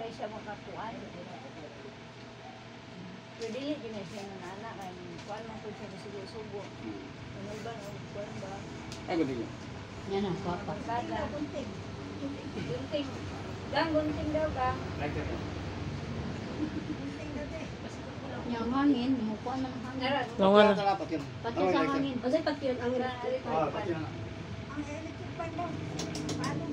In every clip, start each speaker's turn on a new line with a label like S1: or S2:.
S1: kay siya makakuan. Pero dili din siya nanana kay kuan man pud siya sugo-sugo. Ano ba kuan ba?
S2: Ay gud niyo.
S3: Yan ang papa.
S1: Kada gunting. Gunting. Gang gunting daw gang.
S2: Like that.
S3: Yung hangin, mukuha man ang hangin.
S4: Langan.
S2: Dapat yun.
S3: Pati sa hangin.
S5: O say pati yun ang electric fan.
S2: Ah, pati na.
S1: Ang electric fan daw. Paano?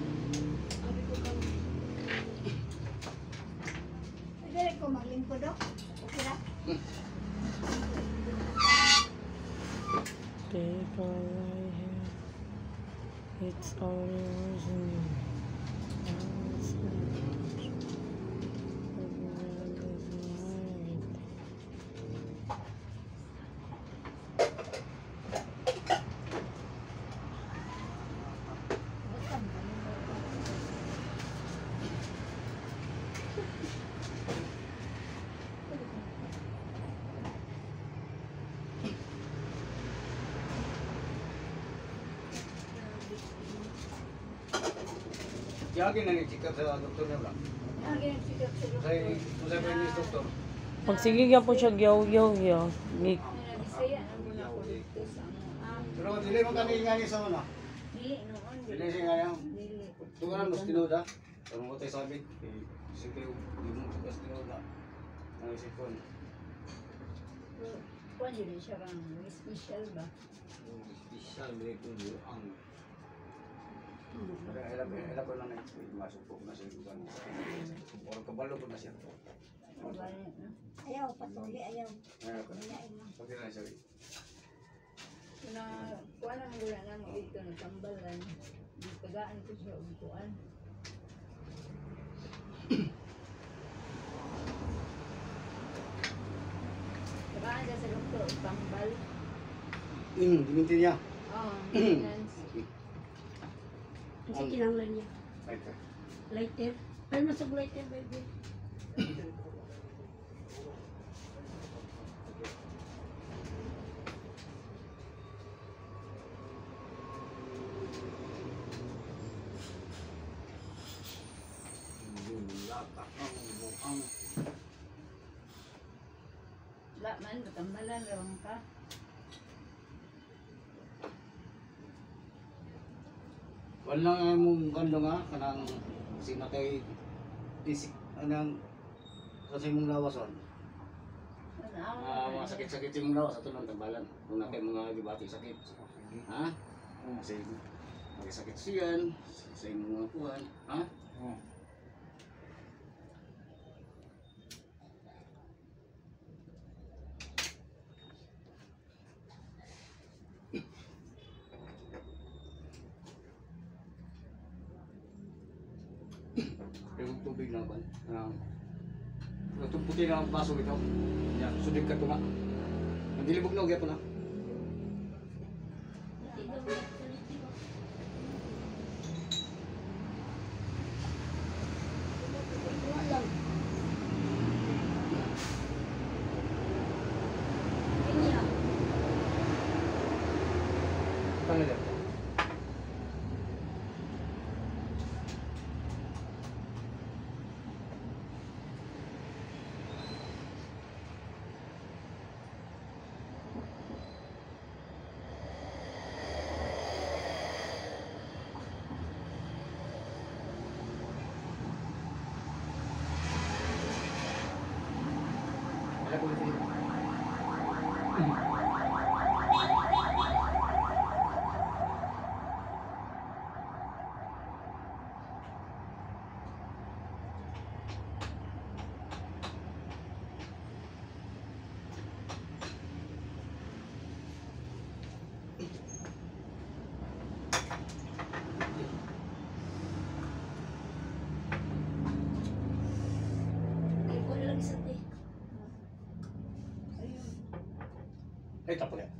S1: Pwede ko maglingkod daw. Okay na?
S4: Take all I have. It's all yours and you.
S2: Yagin na ni-check up sa doktor niya lang.
S1: Lagi nagsikap sa
S2: Kung sa previous doktor.
S4: Pag sige ka po siya giyaw-giyaw.
S1: Bisaya na muna ko dito sa
S2: Pero dili mo kami ingani sa una.
S1: dili noon.
S2: Dili siya ingani.
S1: Dili.
S2: Tungan mo tinoda. Kung mo tayo sabi, sige di mo tugas tinoda. Ang isipon.
S1: Kuan din siya kang special ba?
S2: Special break ko ang Ela ko lang masuk po na siya iban. Or kabalo ko na siya.
S1: Ayaw, patuloy, ayaw.
S2: Ayaw ko na. Pati na siya.
S1: Na kuan ang gula na mo dito na tambalan. Di tagaan ko siya og kuan. Tagaan siya sa doktor og tambal.
S2: Diminti niya.
S1: Oh, maintenance.
S5: Kasi kinanglan niya.
S2: Right.
S5: Lighter. Pero masag lighter, baby.
S1: Wala man, tambalan rawang ka.
S2: Wala nga mong ganda nga, kanang sinakay disik, anang kasi mong lawason. Mga sakit-sakit yung lawas, ito ng tambalan. Kung na kayo mga gibati sakit. Ha? Kasi sakit siyan, sa imong mga kuhan. Ha? Yung tubig na ba? Itong puti na ang baso ito. Yan, sudig ka ito nga. Nandilibog na, ugya ko na. Tanggal yan. Ay, tapo yan.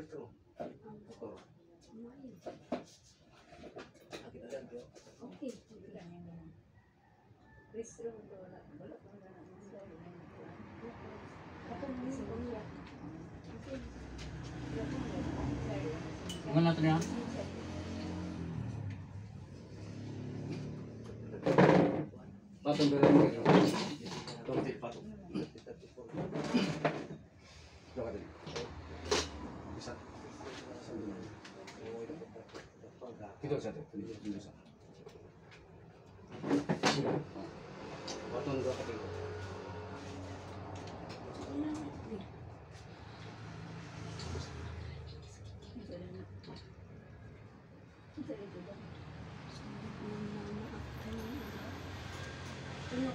S5: Okay.
S1: Restroom to wala pang ganun.
S5: Ako mo yun.
S2: Ano natin yan? Patong ka lang dito. Tungkol patong. Doon ka din. Isa. Dito sa ito. Dito sa. Patong ka dito.
S5: Ano?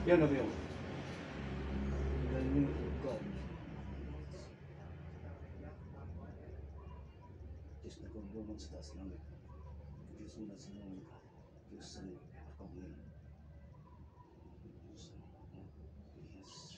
S2: Yan na yun. Diyos na kong bumang sa taas lang. Diyos na sa mga Diyos sa pagkakuhin. Yes.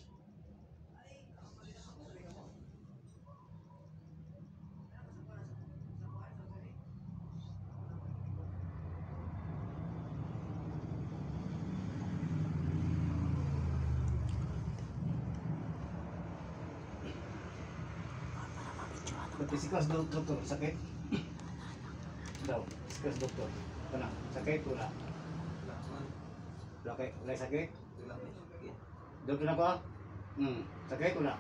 S2: Pagkisikas doktor, sakit? Daw, sikas doktor. Kana, sakit wala. Sakit, wala sakit? Doktor na ko? Sakit wala.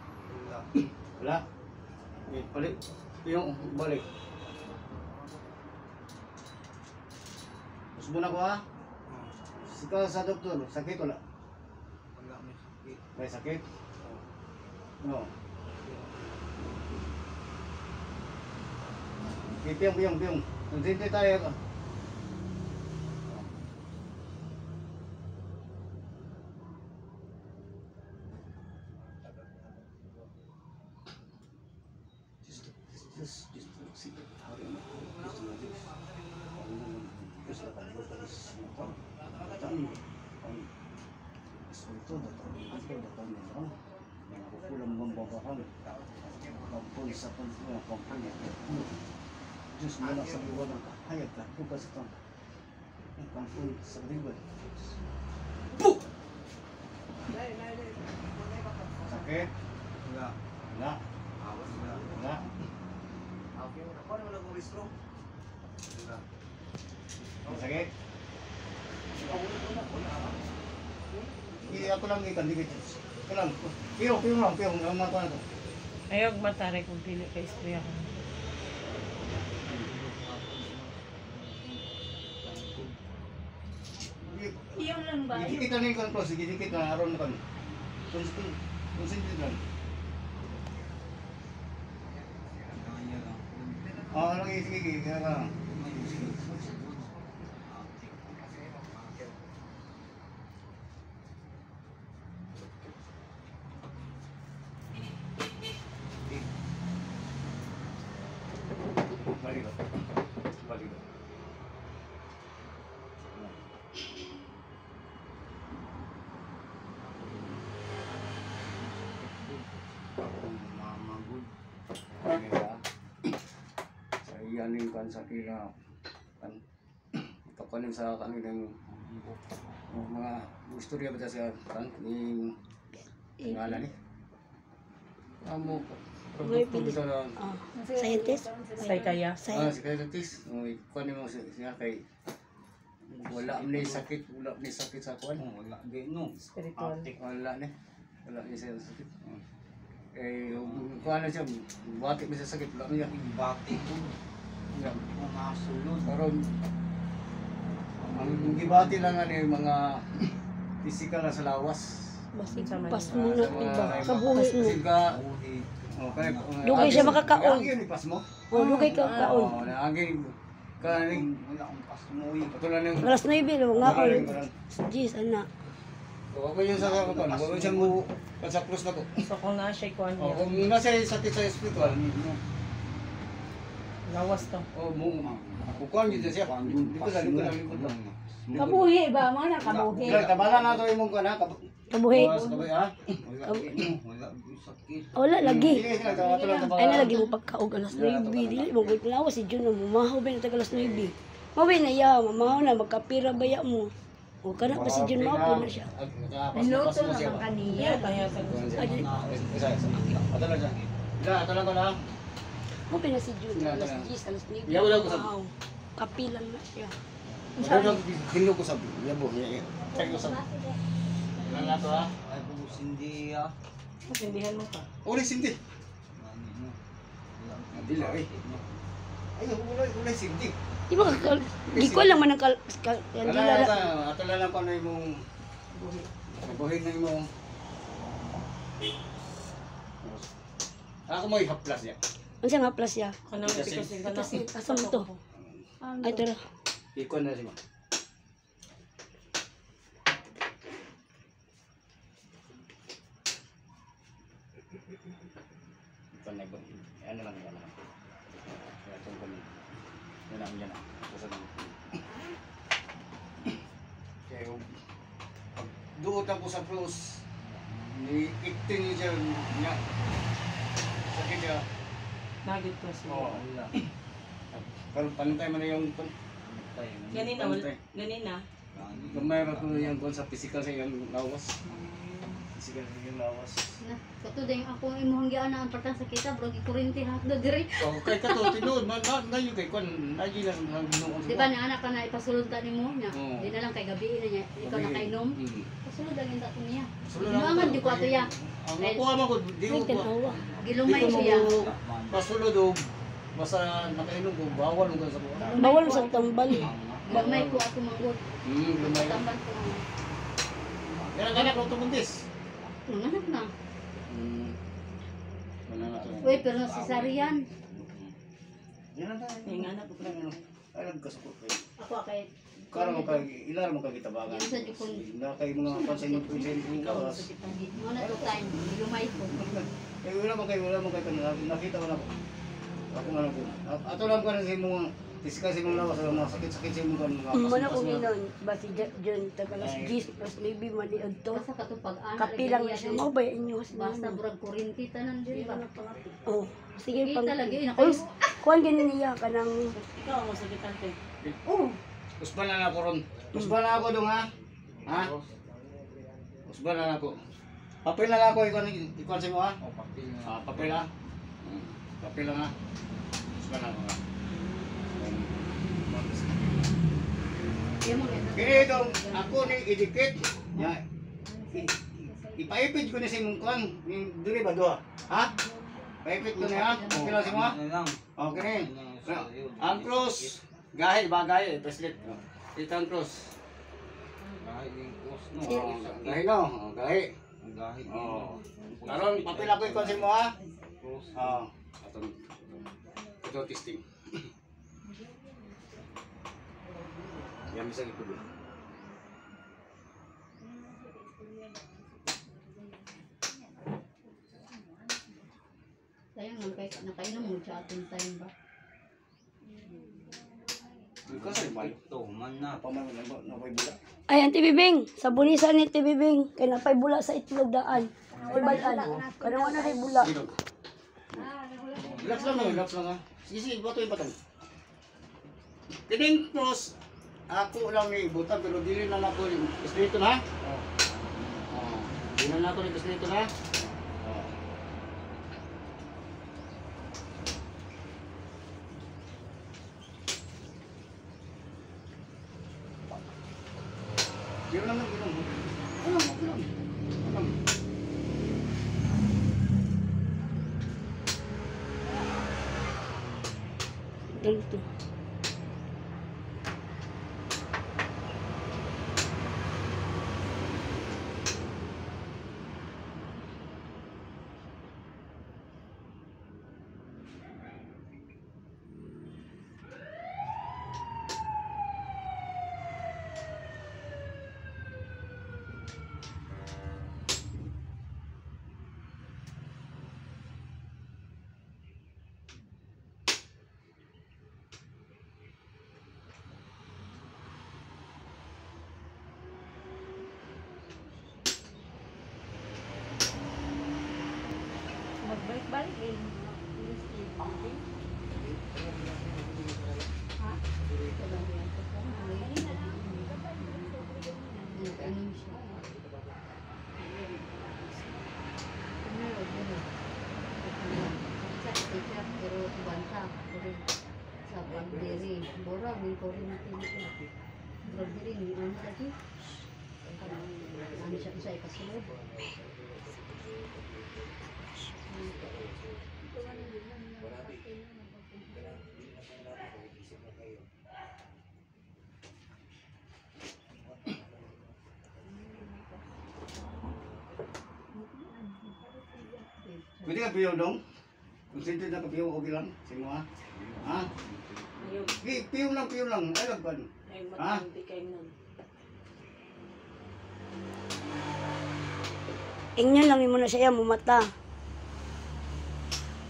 S2: Wala. Balik. Yung balik. Gusto mo na ko ha? Sikas sa doktor, sakit wala. May sakit? No. Piyong. Konsente tayo ka. Diyos mo lang sa buwan ng kahayag ka, bukas ito. Ang kampun sa river. Boom! Sakit? Wala. Wala. Wala. Sakit? Ako lang ikan, dikit. Ito lang. Piyong lang. Ang mga na ito.
S4: Ayog matari kung pili ka istorya ko.
S1: Iyong lang ba?
S2: Dikit na yung kan, sige dikit na aron na kan. Konsentrate lang. Sige, kaya ka. Balik. Yanin kan sa kila kan kapanin sa kanilang mga istorya ba siya kan ni Ngala ni. Amo ko. Produkto dito na.
S5: Ah, scientist?
S4: Say kaya.
S2: Si Kailantis. Kuan mo siya kay wala ni sakit, wala ni sakit sa kuan. Wala din no.
S4: Spiritual.
S2: Wala ni. Wala ni siya sakit. Eh, kuan na siya, bakit may sakit wala niya.
S6: Bati ko.
S2: Yan.
S6: Mga sulod.
S2: Karon ang gibati lang ani mga physical na sa lawas.
S5: Basig
S4: Sa
S5: pas
S4: man-
S5: mo na iba. Kabuhi mo.
S2: Sika,
S6: Uhi.
S2: kay
S5: Dugay siya makakaon.
S2: Ang ipas mo.
S5: O, lugay ka kaon.
S2: Oo, naagi kaning
S6: Wala akong pasmoy.
S2: patulan ng
S5: Alas 9, lo, nga on.
S2: karon.
S5: Jeez, ana.
S2: Ako yung sa kapan, wala siyang mo sa close na ko.
S4: So kung na siya kuan
S2: Oh,
S4: niya.
S2: kung nasa sakit sa spiritual,
S4: Lawas to.
S2: oh mo kukuan gyud siya. Di ko dali ko lang.
S1: Kabuhi ba? Mga kabuhi.
S2: Kaya tabala na to imong kuan ha.
S5: Kabuhi.
S2: Sabay ha.
S6: Wala akong sakit.
S5: Wala, lagi.
S2: Sige sila tawatulan ta
S5: Ay na lagi mo pagkaog alas 9. Dili mo ko tinawa si Jun mo mahaw ba na alas 9. Mawin na ya, mamahaw na magkapira baya mo. O kana pa si Jun mapo na siya.
S1: Minuto na kang kaniya.
S4: Kaya sa
S2: Atulan siya. Ila, atulan ko na.
S5: Mawin na si Jun alas 10 alas 9.
S2: Yaw lang ko sa-
S5: Mahaw. Kapilan na siya.
S2: Ano hinlo ko sa yabo. Check ko sa. Lan na to ha.
S6: Ay, bubus hindi ah.
S4: Masindihan mo pa.
S2: Uli sindi.
S6: Ano mo? Wala akong
S2: Adila eh. Ay, ulay sindi.
S5: Di ba giko lang man ang
S2: Wala
S5: kandila.
S2: na, atulan lang ko na imong buhin na imong. Ako mo ihaplas niya.
S5: Unsa nga plus ya?
S4: Kanang
S2: Kasi-
S4: kasi
S5: Kasi asa mo to? Ay tara.
S2: Ikon na siya. Ikon na ikon. Ano lang yan. Kaya itong kami. Yan lang yan. Basta lang. Kaya pag duot ako sa plus, ni-ikting niya niya. Sakit niya.
S4: Nagit ko siya.
S2: Oo.
S6: Wala.
S2: Pero pantay mo na yung
S6: Tayo.
S4: Ganina, ganina.
S2: gamay ra ko yung kon sa physical sa iyang lawas. Physical sa iyang lawas.
S3: Kato din ako imong giana ang partang sa kita bro gikurinti hatdo diri.
S2: So kay kato tinuod man na yung kay kon lagi lang ang ginuon.
S3: Di ba na anak ka na ipasulod ta nimo nya.
S2: Oo.
S3: Di na lang kay gabi na niya ikaw na kainom.
S2: Mm.
S3: Pasulod lang ta niya.
S2: Sulod
S3: Inuangan di ko ato ya.
S2: Ang nakuha man ko di ko
S5: Ay tanawa.
S3: Gilumay
S2: di ko
S3: siya.
S2: pasulod og basta nakainom ko bawal ko sa buwan.
S5: Bawal sa tambal.
S3: Gamay ko ako mangod.
S2: Lumay.
S3: Tamban ko.
S2: Yan ganak ko tumundis.
S3: Nanganak na.
S2: Wala na to.
S3: Uy, pero cesarean.
S2: Yan na.
S4: Yung anak ko
S2: Ano? Ay nagkasakot kay.
S3: Ako kay
S2: Karon mo kay ilar mo kay gitabagan.
S3: Yan sa Jukon.
S2: Na kay mga pansin mo pinsin ko kawas.
S3: mo na to time. Gilumay ko.
S2: Eh wala mo kay nakita ko na ko. Ako man ko. Ato lang ko na sa mga discuss mo lawas sa mga sakit-sakit sa mga
S5: Mana ko ginon ba si John tagalas 10 plus maybe maliod to.
S3: Basta katupag ana.
S5: Kapilang na siya mo ba inyo
S3: Basta burag kurinti tanan diri ba.
S5: Oh, sige pang.
S3: Kita lagi na
S5: Uy,
S3: kayo.
S5: kuan gani niya kanang
S4: Ikaw ang masakitan te.
S3: Oh,
S2: Usban na ako ron. Usban na ako dong ha. Ha? Usban na ako. Papel na ako ikon sa mo ha.
S6: O, papel na.
S2: Papel ha. Papel lang ha. Usban na ako ha.
S3: di mo na.
S2: Kini dong ako ni idikit. Ya. Ipaipit ko ni sa imong kuan. Dili ba do? Ha? Paipit ko na ha. Okay lang sa mo ha.
S6: Ano lang.
S2: Okay ni.
S6: Ano lang sa iyo.
S2: Ang cross. Gahi ba gahi bracelet. Ito ang cross.
S6: Kahit yung cross, no.
S2: Gahi no. Gahi.
S6: Ang gahit.
S2: Oh. Karon papel ako ikon sa mo ha.
S6: Cross.
S2: Atong ito testing. Yan bisa ikut dulu.
S3: Sayang lang kay nakainom mo sa ating time ba.
S2: Ikaw sa balik.
S6: Ito, man na.
S2: Apa man na boy budak.
S5: ay Auntie Bibing, sa bunisan ni Auntie Bibing kay napay bula sa itlog daan. Ay balan. Kanang wala kay bula.
S2: Dito. Relax lang, relax lang ha. Sige, sige, bato yung batang. Kining cross, ako lang ni ibutan pero dili na nako yung espiritu na. Oh. Dinan na ako dito na. Bilang lang, bilang. Alam.
S5: Ganito.
S1: Magbalik-balik eh. Ha?
S3: Nag-ano siya. Sa teacher, pero banta. Sa pagdiri. Borang, may kurinti nito. Pagdiri, hindi mo lagi. Ano siya sa ikasunod?
S2: Pwede ka piyo dong? Kung sinto na ka piyo, okay lang. Sige mo ha? Ha? Piyo lang, piyo lang. Ay, lagpan. Ha?
S5: Ingnan lang mo na siya mumata.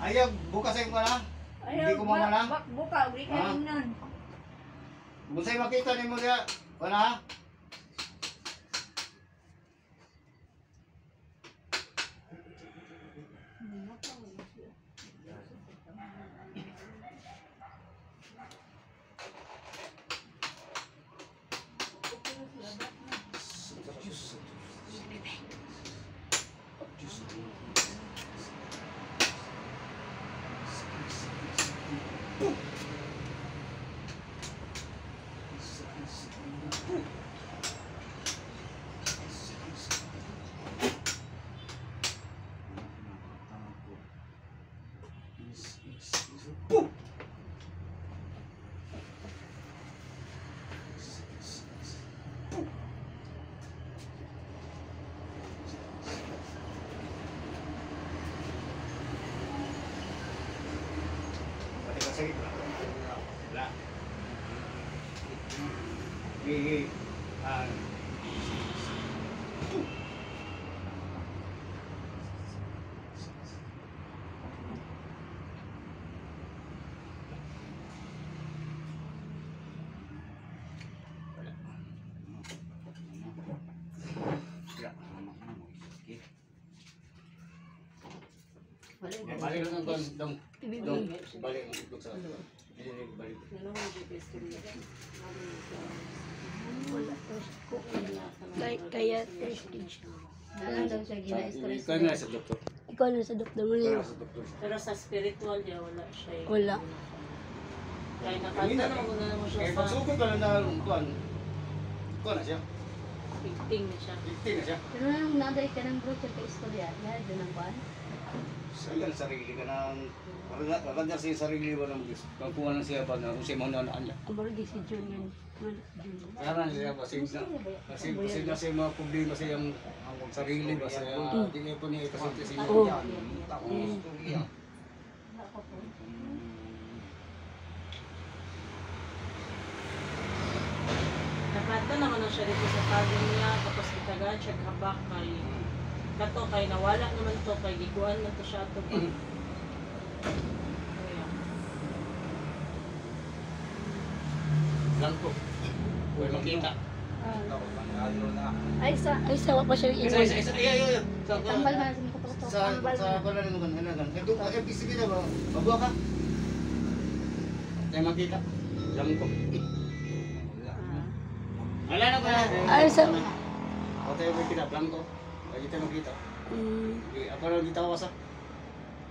S2: Ayaw, bukas ay mo na. Hindi ko mamala.
S1: Buka, uli ka
S2: Ha?
S1: rin nun.
S2: Kung sa'yo makita ni mo diya, wala. Pati ka sakit lang. Wala. Gigi. Balik lang ang dong. Dong, balik ang itlog sa. Balik.
S5: Kaya prestige.
S3: Ano daw siya gina-stress?
S2: Ikaw na sa doktor.
S5: Ikaw na sa doktor mo
S2: Ikaw
S5: niya.
S2: na sa doktor.
S4: Pero sa spiritual niya, wala siya.
S5: Wala.
S4: Kaya nakatanong mo na mo siya
S2: Eh,
S4: sa
S2: pagsukod ka lang na kuan. Kuan na siya.
S4: pigting na siya.
S2: Tingting na siya.
S3: Pero nang naday ka ng brochure ka istorya, yan, doon ang ban.
S2: Sayang sarili ka ng maganda siya sarili mo ng Diyos. Pagkuha ng siya ba na kung siya mananaan niya.
S5: Amargi si Jun yan.
S2: Kaya siya pasig na siya mga problema sa iyang sarili ba sa tingin po niya ipasinte sa
S5: Oo.
S2: inyo.
S4: Nakanta naman na siya dito sa pagin niya, tapos itagaan siya kabak kay kato kay nawala naman to kay giguan man to siya to. Kaya,
S2: Lang po. Huwag makita.
S1: Ay, sa
S5: Ay, sawa pa siya
S2: Isa, isa, isa. Ay.
S3: Tambal ka na sa mga katok.
S2: Sa pala rin naman, halagan. Ito, FPC kita ba? Mabuha ka? Tayo makita. Lang po. Wala na ba?
S5: Ay, sa...
S2: O tayo makita, lang ko. Lagi tayo makita.
S5: Mm.
S2: Ako lang gitawas ah.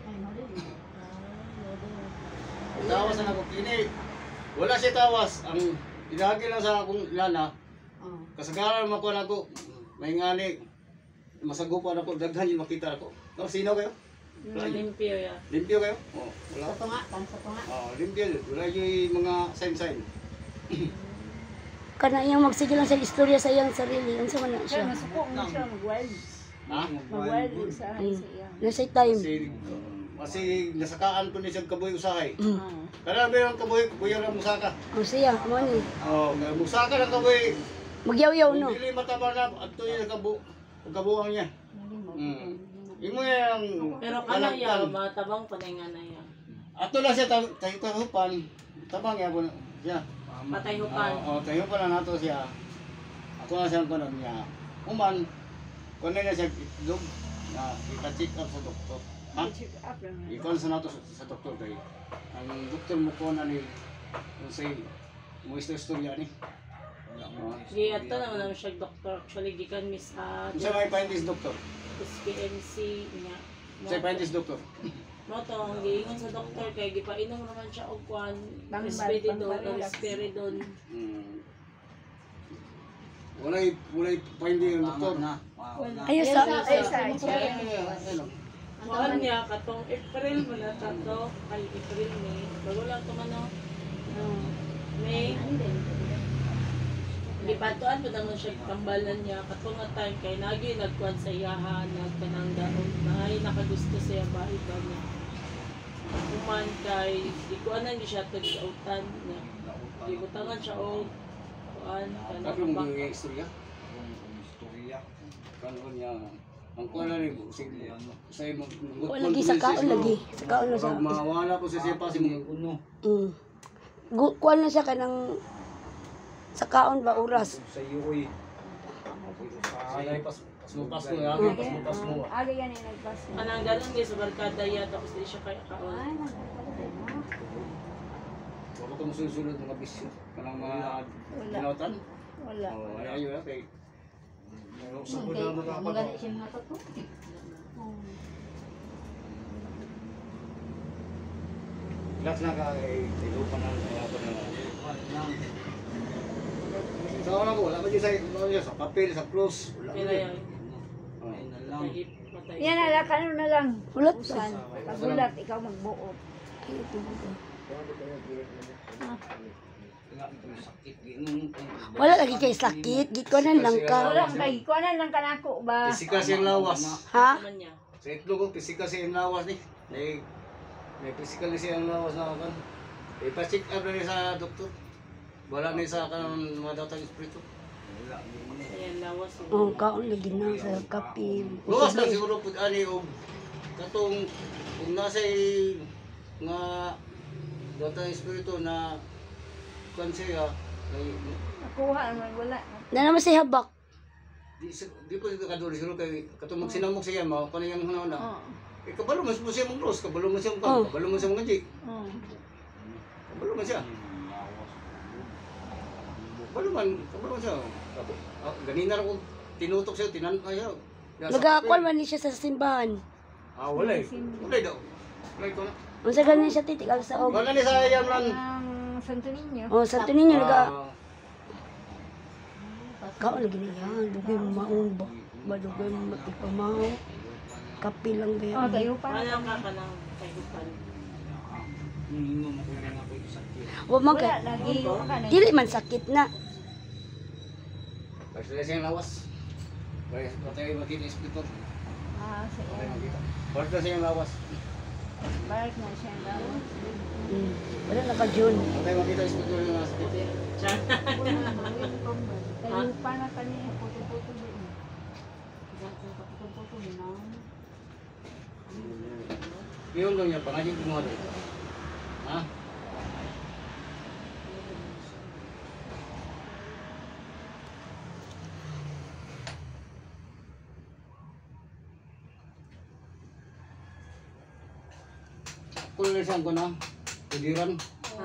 S3: Ay, mali.
S2: Tawas na ako. Ini, wala siya tawas. Ang inagi lang sa akong lana,
S3: Oh.
S2: kasagaran mo ko na ako, may ngani, masagupan ako, daghan yung makita ako. No, sino kayo?
S4: Limpyo ya.
S2: Limpyo kayo? Oh, wala.
S3: Sa tunga, tansa tunga.
S2: Oh, limpyo. Wala yung mga sign-sign.
S5: Kana iyang magsige lang sa istorya sa iyang sarili. Unsa man na
S1: Siya,
S5: siya?
S1: masuko mo siya mag-wild.
S2: Ha?
S1: Mag-wild sa
S5: Mm.
S1: sa iya.
S5: Nasa time.
S2: Kasi nasakaan ko ni siyang kaboy usahay.
S5: Mm.
S2: Kaya ba yung kaboy, kuya lang musaka.
S5: O siya, mo ni.
S2: Oh, musaka ng kaboy.
S5: Magyaw-yaw no.
S2: Kung dili mataba na, ato yung kabuang niya. Imo yung
S4: Pero kana ya matabang panay nga na ya.
S2: ato lang siya tayo-tahupan. Tabang ya po siya.
S4: Patay hupan.
S2: Oo, tayo pa na nato siya. Ako na siyang kunan niya. Uman, kunan niya siya itlog na ika-check up sa doktor. Ha?
S1: Check up lang.
S2: Ikon sa nato sa doktor kay ang doktor mo ko na ni kung say mo istorya ni.
S4: Gi ato naman ang siya doktor. Actually gikan mi sa
S2: Kung sa may paintis doktor.
S4: SPMC niya.
S2: Sa paintis doktor.
S4: Mo to ang giingon sa doktor kay gipainom naman siya og kwan,
S1: Pang-
S4: risperidone,
S1: pang-
S4: risperidone.
S2: Walay paindi ang doktor.
S5: Ayo sa
S4: Kuan niya katong April mo na tato, ay April May. Bago lang to ano. May gipatuan pud ang siya tambalan niya katong nga time kay nagi nagkuan sa iyahan nagkanang daog na ay nakagusto siya bahay ba niya. Kuman kay ikuanan ni siya tag autan niya. Gibutangan siya og kuan
S2: Tapos
S4: kanang
S2: yung istorya.
S6: Istorya.
S2: Kanon niya. Ang kuwan na rin, sige, sa imong
S5: Wala lagi sa kaon lagi. Sa kaon na siya.
S2: Pag mawala ko sa siya pa, si mga uno.
S5: Kuan na siya kanang sa kaon ba oras.
S6: Sa iyo oy.
S2: Sanay pas mo, lagi pas mo.
S1: Aga yan ay nagpas.
S4: kanang ganon gyud sa barkada ya tapos di siya kaya kaon.
S2: Wala ko musulod mga bisyo. Kanang mga ginautan.
S1: Wala.
S2: Oh, ayaw na kay.
S3: Maganda siya mga tato.
S2: Lahat na ka kay lupa na kaya ko na. Sa una ko, wala pa dyan sa papel, sa close. Wala
S4: Pero
S2: pa
S4: yan,
S2: Oh.
S6: Ay na lang.
S4: patay patay.
S1: Yan na kano na lang.
S5: Ulat pa.
S1: Usan. Pagulat ikaw magbuot.
S6: Sakit ginung.
S5: Wala lagi kay sakit. Gikuanan lang ka.
S1: Wala kay kuanan lang kanako ba.
S2: Pisika siyang lawas.
S5: Ha?
S4: Naman niya.
S2: Sa itlog ko, pisika siyang lawas ni. May physical na siyang lawas na kan. Ipa-check up na niya sa doktor. Wala niya sa kanang mga datang espiritu.
S4: Ayan lawas.
S5: Oh, kaon lagi na sa kape.
S2: Lawas lang siguro po ani o katong kung nasa nga datang espiritu na kan siya ay
S1: Nakuha naman wala.
S5: Na naman si habak.
S2: di po dito kaduli siguro kay katong magsinamok siya mao kanang hanaw na.
S1: Oo.
S2: Eh, kabalo man siya mong cross, kabalo man siya mong
S5: Oh.
S2: kabalo man siya mong ganji.
S1: Oo.
S2: Kabalo man siya. Kabalo man siya. Ganina rin ko tinutok siya, tinanong siya.
S5: Nagakuan man ni siya sa simbahan.
S2: Wala eh. Wala daw. Wala ko na.
S5: Unsa ganin siya titikal sa og.
S2: Wala ni sa ayam lang.
S1: Ang Santo Niño.
S5: Oh, sa ninyo naga
S2: Ah,
S5: kaon lagi na yan. Dugay mo maon ba? Ba dugay mo matipamaw. Kape lang ba
S1: Oh,
S5: yan?
S1: tayo pa.
S4: Wala ka kanang kahipan.
S6: Minum ako na ako sakit.
S5: Wa man
S1: Wala
S5: ka.
S1: lagi ka na.
S5: Dili man sakit na.
S2: Pagsala siyang lawas. Wala patay makita espiritu.
S1: Ah,
S2: Wala
S1: sige.
S2: makita. Pagsala siyang lawas.
S1: Balik na siya daw.
S5: Wala na ka June.
S2: Patay makita espiritu ng nasa kiti.
S4: Diyan.
S1: Tayo pa na kaniya. Puto-puto din.
S2: Yun lang niya, pangajin ko mga doon. Ha? Kulisan siyang ko na, kudiran,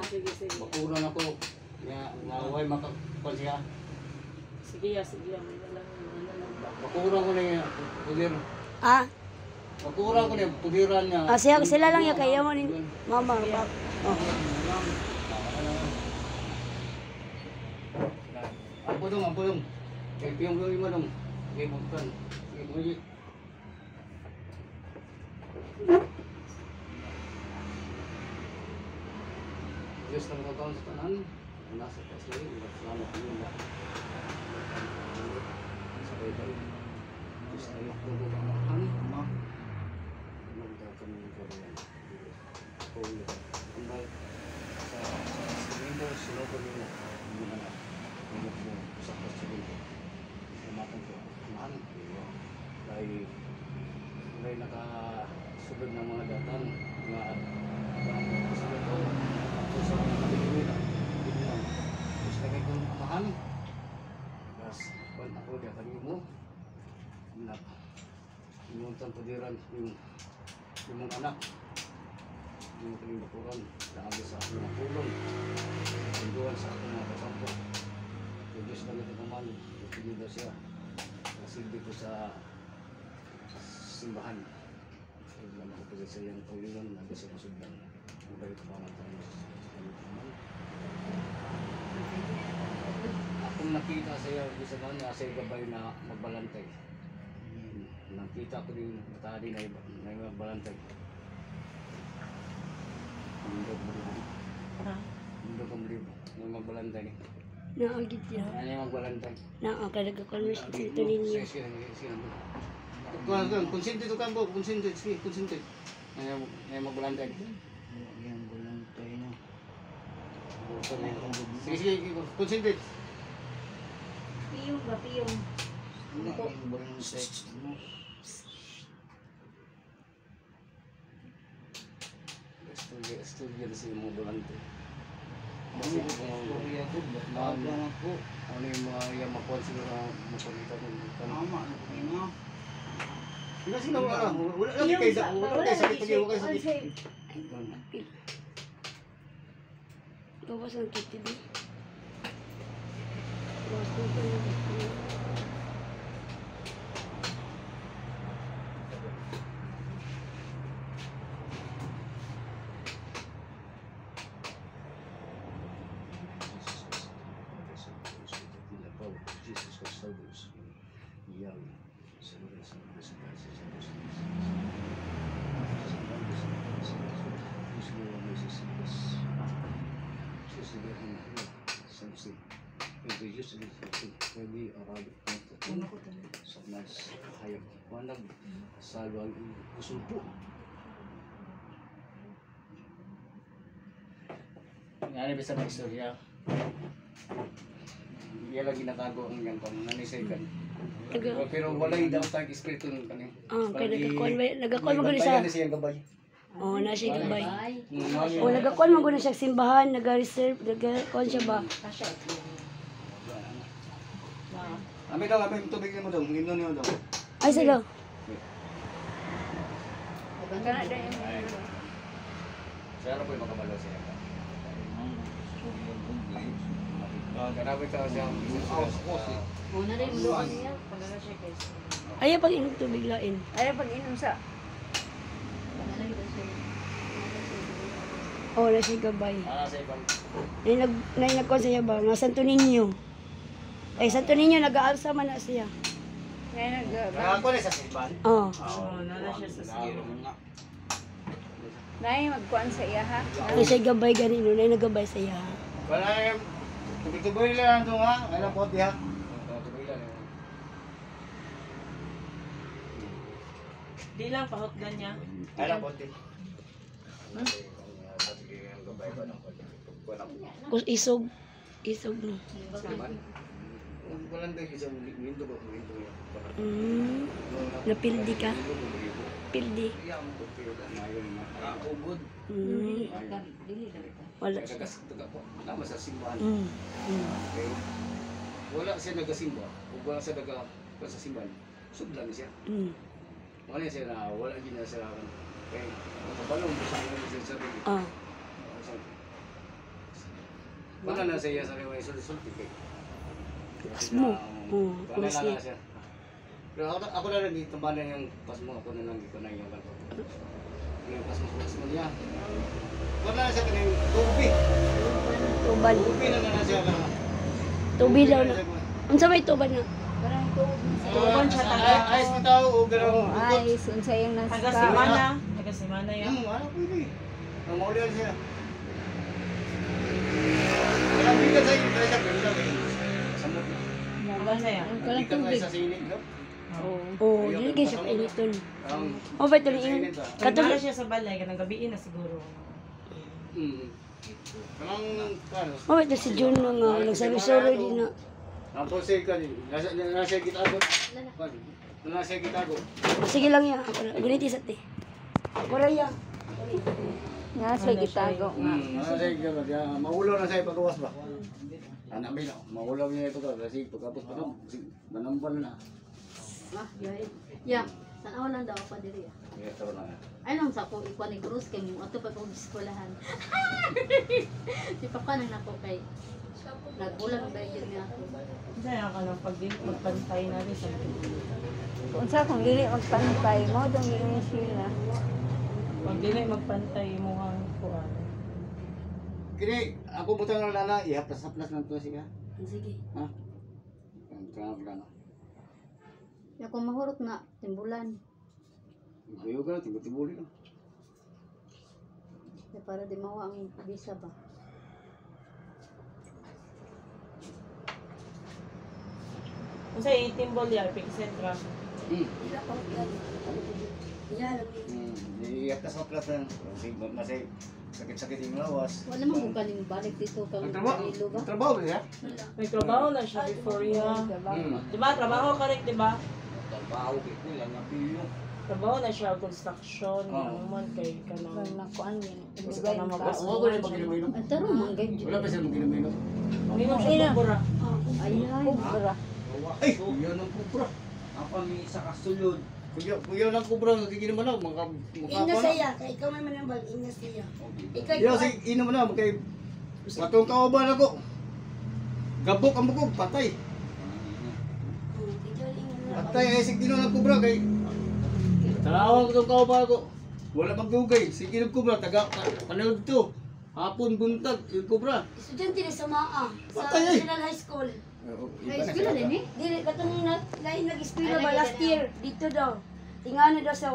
S4: Sige, sige.
S2: makunan ako, nga huwag makakuan siya.
S4: Sige, sige. May wala lang.
S2: Makurang ko na yung pudir.
S5: Ah,
S2: Makurang ko na yung pudiran niya.
S5: sila lang yung kaya mo ni mama. Oh.
S2: Ampo dong. Kaya piyong gawin mo dong. Kaya bukan. Kaya bunyi. Diyos na mga taon sa tanan. Nasa kasli. Salamat po yun. Sabay tayo. Diyos na yung krugo ka mahan. Magda kami ng kariyan. Kung kambal sa silinda, sunod kami na. Hindi na. Ingat mo sa silinda. Salamat po. Mahan. Dahil may nakasunod ng mga datan. Mga sunod ko. Sa mga kabiliwin na. Terus lagi kong amahan. Terus buat ako dia akan mo. Nak imuntan padiran yung mga anak. Yung kaling bakuran. Daabi sa aking mga pulong. Tunduan sa aking mga kasampo. Yung Diyos kami kinaman. Ipinida siya. Nasilbi ko sa simbahan. Ibang ako pa sa iyang kaulingan. Nabi sa masudlan. Ang bayo kapaman tayo. Akong nakita sa iyo, isa ba niya sa gabay na magbalantay. Nakita ko din matali na magbalantay. Mundo ko malibo. Na magbalantay.
S5: Naagit siya.
S2: Ano yung magbalantay?
S5: Kaya nagka-converse dito ninyo.
S2: Konsente to kambo, konsente. Ano yung magbalantay?
S6: Yan, bulan tayo na.
S2: Sige, konsente.
S3: Piyong ba, piyong?
S6: Yung bulan tayo.
S2: Estudiar sa mga balantay. Kasi
S6: Korea ko, bago na po.
S2: ano yung mga makuha siguro mapalitan ng
S6: Tama, ano ko na.
S2: Wala sila wala lagi kayo sakit pag iwan kayo sakit.
S5: Gawas ng TV. Gawas ng TV.
S2: Jesus Christ, salvos. Yahweh, salvos. Ano bisa ng istorya? Iya lagi natago ang yang kung nanisaykan. Pero wala daw tayong espiritu ng kani.
S5: Kaya nagakon mo sa...
S2: siyang gabay.
S5: Oo, na siya gabay.
S2: Mm,
S5: O, nagakon mo siya sa simbahan, nag-reserve, nagakon siya ba?
S2: Ami daw, ami tubig mo daw, ngino niyo daw.
S5: Ay, sila.
S1: Kana da yung
S2: Siya po yung makabalo siya. Grabe ka siya.
S3: Una rin doon niya.
S1: pagkaka siya guys.
S5: Ayaw pag inog tubig lain.
S1: Ay pag inom sa
S5: Oo, na siya gabay.
S2: Sa ibang.
S5: Nagkon siya ba? Nga Santo Niño. Ay, Santo Niño, nag-aalsa man na siya.
S1: ngayon
S2: Ako na sa siban.
S5: Oo.
S4: Nala siya sa siguro.
S1: nay magkuan sa iya ha.
S5: Na siya gabay ganino, na nagabay sa iya.
S2: Wala yung tubig-tubig lang ito nga. Ano po diha? Tubig lang.
S4: Di lang pahotdan niya.
S2: Ano po di?
S5: Kus isog. Isog no.
S2: Walang tayo isang window ba? Window yan.
S5: Napildi ka? Pildi.
S2: Ubod.
S3: Dili lang ito.
S5: Wala.
S2: Taga po. Nama sa simbahan.
S5: Mm.
S2: Wala siya nagasimba. Kung wala siya sa simbahan, sublan siya. Wala siya na, wala din na siya. Kaya, makabalong sa mga siya sarili. Wala na siya sa mga isulti.
S5: Mo.
S2: Wala na siya. Pero ako na lang dito ba na yung pasmo, ako na lang dito na yung kanto. Yung pasmo niya. Wala na siya kanyang tubi.
S5: Tuban.
S2: Tubi na na siya na.
S5: Tubi daw na. Unsa may tuban na?
S1: Parang tuog na siya.
S4: Tuban siya taga.
S2: Ayos mo tao o gano'n.
S1: Ay, unsa yung nasa
S4: Taga Simana. Taga Simana yan.
S2: Ano pwede. Ang maulihan siya. Kaya bigat sa inyo, kaya siya ganda eh. Samot.
S4: Hanggang na yan.
S1: Ang
S2: Bigat
S1: kalang
S2: nga
S1: tubig.
S2: sa sinig, no?
S5: Oh, dili kay siya kainiton.
S2: Ang
S5: Oh, ba ito rin?
S4: Katulad
S5: Katulad.
S4: siya sa balay, kanang gabi na siguro.
S2: Kanang kano.
S5: Oh, ito si Jun nga nagsabi-sorry din na.
S2: Ang pulsig ka din. Nasa gitago. Nasa gitago.
S5: Sige lang ya. Guniti sa te. Koraya.
S1: Nasa gitago nga.
S2: Nasa gitago. Maulaw na sa'yo pagkawas ba? Anak mo yun. Maulaw niya ito ka. Kasi pagkapos pa ito. Manambal na.
S3: Ah, ya. Tanaw lang daw pa diri.
S2: Kaya ito na.
S3: Ay nang sa ko ikuan ni Cruz kay mo ato pa kong eskwelahan. Di pa ka nang nako kay nagbulan ba yun nga ako.
S4: Kaya ka nang magpantay natin sa
S1: Unsa kung dili magpantay mo dong yung sila.
S4: pag dili magpantay mo ang kuan.
S2: Kini, ako butang na lana. Ihaplas-haplas ng to siya.
S5: Sige.
S2: Ha? Ang tangag lana.
S3: Ya kung mahurot na timbulan.
S2: Ayaw ka na. Tibuli na.
S3: Ya para di mawa ang visa ba.
S4: Kung sa itimbol yan, pikisentra.
S5: Ila pa yan. Ya lang.
S2: Ihaplas-haplas na. Kasi sakit-sakit yung lawas.
S3: Wala man bukan ning balik dito kang ilo ba.
S2: Trabaho ba siya?
S4: May trabaho na siya before yan. Diba? Trabaho ka rin, diba?
S6: Trabaho ko lang ang pilo.
S4: Trabaho na siya, construction,
S2: Oo.
S4: naman kay kanang.
S1: Nang nakuan yun.
S4: Gusto
S1: Ibigay
S4: ka na
S1: ang
S4: mabas-
S1: tao.
S2: Ako ko rin mag-inom-inom.
S3: Ang taro man gay.
S2: Wala pa siya mag-inom-inom.
S4: Ang inom siya kubura.
S3: Ay
S1: Kubra.
S2: Ay! Kuya ng kubra.
S6: Apa mi sa kasulod.
S2: Kuya ng kubra. Nagiginom na.
S5: Inga saya kay ikaw may manambal inga siya. Ikaw
S2: Yo, si inom na. Kay matong kauban ako. Gabok ang bukog. Patay. Patay. Ay, sige ng kubra. Kay talawag itong kauban ako. Wala magdugay. Sige ng kubra. Panood to. Hapon buntag. Yung kubra.
S5: Estudyante ni sa Maa sa
S2: Patay, eh.
S5: National High School.
S3: Ay eskwela din eh.
S5: Dili katong lain nag-eskwela ba last year dito daw. Tingana daw sa